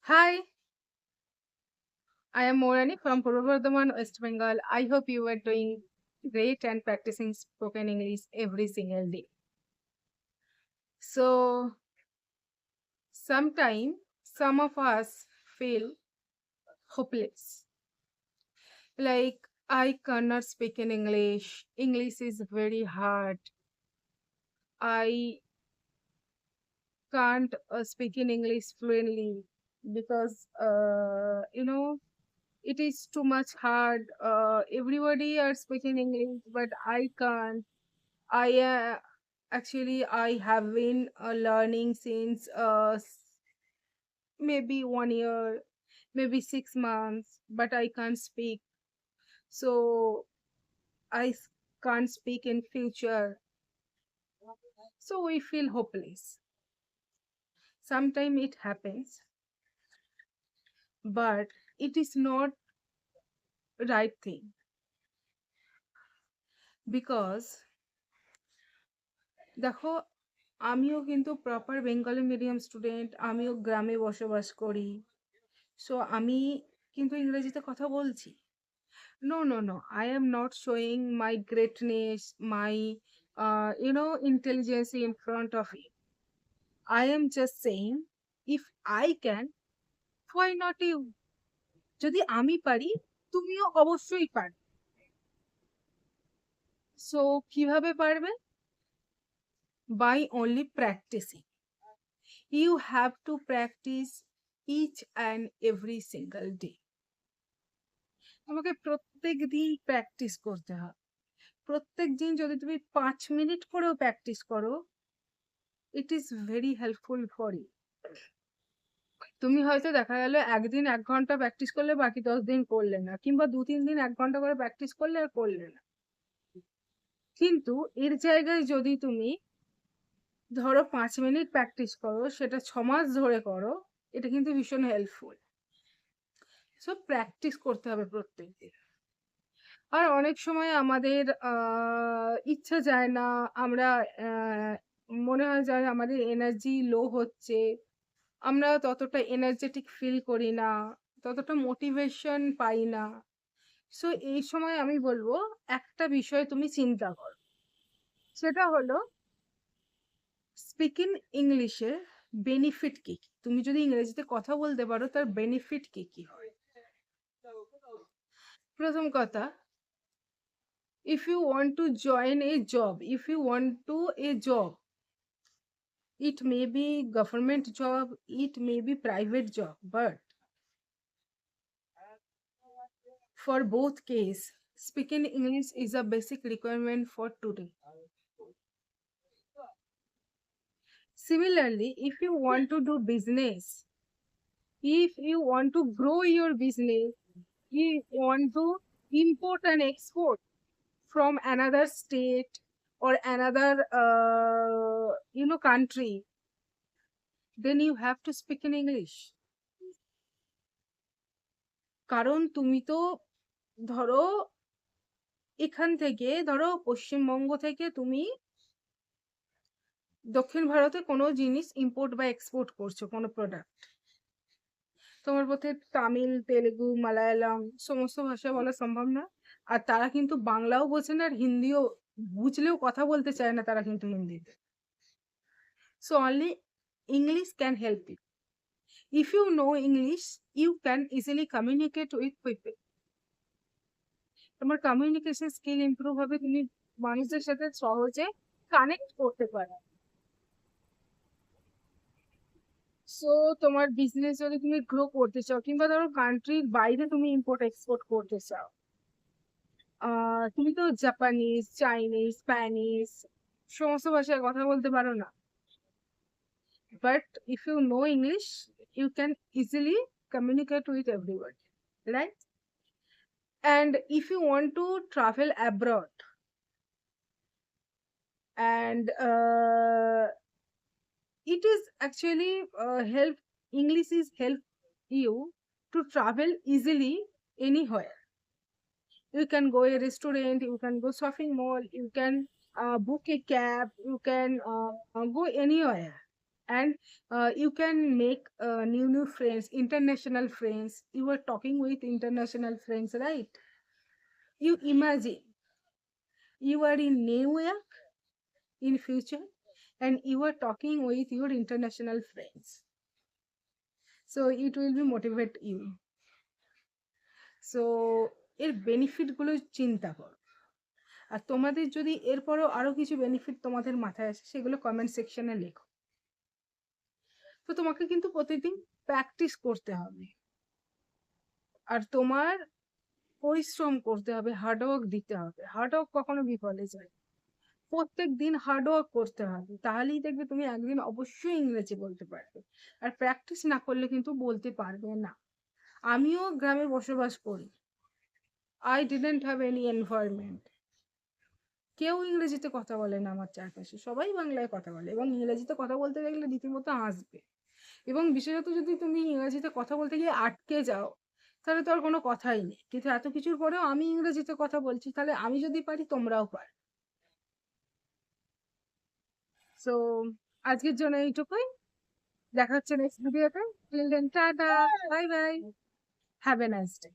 Hi, I am Morani from Purva Bardhaman, West Bengal. I hope you are doing great and practicing spoken English every single day. So, sometimes some of us feel hopeless. Like, I cannot speak in English. English is very hard. I can't speak in English fluently because, it is too much hard. Everybody are speaking English, but I can't. I actually I have been learning since maybe 1 year, maybe 6 months, but I can't speak. So can't speak in future. So we feel hopeless. Sometimes it happens, but it is not right thing because দেখো আমিও কিন্তু proper Bengali medium student, আমিও গ্রামে বসবাস করি। So আমি কিন্তু ইংরেজিতে কথা বলছি। No, no, no. I am not showing my greatness, my intelligence in front of you. I am just saying, if I can, why not you? যদি আমি পারি, তুমিও অবশ্যই পারবে। So কিভাবে পারবে? By only practicing. You have to practice each and every single day. তোমাকে প্রত্যেক দিন প্র্যাকটিস করতে হবে। প্রত্যেক দিন যদি তুমি 5 মিনিট করেও প্র্যাকটিস করো, it is very helpful for you. তুমি হয়তো দেখা গেল একদিন 1 ঘন্টা প্র্যাকটিস করলে, বাকি 10 দিন করলে না, কিংবা 2-3 দিন 1 ঘন্টা করে প্র্যাকটিস করলে আর করলে না। কিন্তু এর জায়গায় যদি তুমি ধরো 5 মিনিট প্র্যাকটিস করো, সেটা 6 মাস ধরে করো, এটা কিন্তু ভীষণ হেল্পফুল। সো প্র্যাকটিস করতে হবে প্রত্যেকদিন। আর অনেক সময় আমাদের ইচ্ছা যায় না, আমরা মনে হয় যে আমাদের এনার্জি লো হচ্ছে, আমরা ততটা এনার্জেটিক ফিল করি না, ততটা মোটিভেশন পাই না। সো এই সময় আমি বলবো একটা বিষয় তুমি চিন্তা করো, সেটা হলো স্পিকিং ইংলিশের বেনিফিট কি কি। তুমি যদি ইংরেজিতে কথা বলতে পারো, তার বেনিফিট কি কি হয়। প্রথম কথা, if you want to join a job, if you want to a job, it may be government job, it may be private job, but for both case, speaking English is a basic requirement for today. Similarly, if you want to do business, if you want to grow your business, if you want to import and export from another state or another country, then you have to speak in English. কারণ তুমি তো ধরো এখান থেকে, ধরো পশ্চিমবঙ্গ থেকে তুমি দক্ষিণ ভারতে কোনো জিনিস ইম্পোর্ট বা এক্সপোর্ট করছো, কোনো প্রোডাক্ট। তোমার পক্ষে তামিল, তেলেগু, মালায়ালাম সমস্ত ভাষা বলা সম্ভব না। আর তারা কিন্তু বাংলাও বোঝে না, আর হিন্দিও বুঝলেও কথা বলতে চায় না তারা কিন্তু হিন্দিতে। So only English can help you. If you know English, you can easily communicate with people. তোমার কমিউনিকেশন স্কিল ইমপ্রুভ হবে, তুমি মানুষদের সাথে সহজে কানেক্ট করতে পারো। সো তোমার বিজনেস যদি তুমি গ্রো করতে চাও, কিংবা ধরো কান্ট্রির বাইরে তুমি ইম্পোর্ট এক্সপোর্ট করতে চাও, তুমি তো জাপানিজ, চাইনিজ, স্প্যানিশ সমস্ত ভাষায় কথা বলতে পারো না, but if you know English, you can easily communicate with everybody, right? And if you want to travel abroad, and it is actually help, English is help you to travel easily anywhere. You can go a restaurant, you can go shopping mall, you can book a cab, you can go anywhere. and you can make new friends, international friends. You are talking with international friends, right? You imagine you are in New York in future and you are talking with your international friends, so it will be motivate you. So এর benefit গুলো চিন্তা করো। আর তোমাদের যদি এরপরও আরো কিছু benefit তোমাদের মাথায় আসে সেগুলো কমেন্ট সেকশনে লেখো। তো তোমাকে কিন্তু প্রতিদিন প্র্যাকটিস করতে হবে আর তোমার পরিশ্রম করতে হবে, হার্ডওয়ার্ক দিতে হবে। হার্ডওয়ার্ক কখনো বিফলে যায়, প্রত্যেক দিন হার্ডওয়ার্ক করতে হবে, তাহলেই দেখবে তুমি একদিন অবশ্যই ইংরেজি বলতে পারবে। আর প্র্যাকটিস না করলে কিন্তু বলতে পারবে না। আমিও গ্রামে বসবাস করি, I didn't have any environment, কেউ ইংরেজিতে কথা বলে না আমার চারপাশে, সবাই বাংলায় কথা বলে এবং ইংরেজিতে কথা বলতে গেলে রীতিমতো আসবে। এবং বিশেষত যদি তুমি ইংরেজিতে কথা বলতে গিয়ে আটকে যাও তাহলে তো আর কোনো কথাই নেই। কিন্তু এত কিছুর পরেও আমি ইংরেজিতে কথা বলছি, তাহলে আমি যদি পারি তোমরাও পারো। সো আজকের জন্য এইটুকুই, দেখা হচ্ছে নেক্সট ভিডিওতে। Till then tata, bye bye, have a nice day.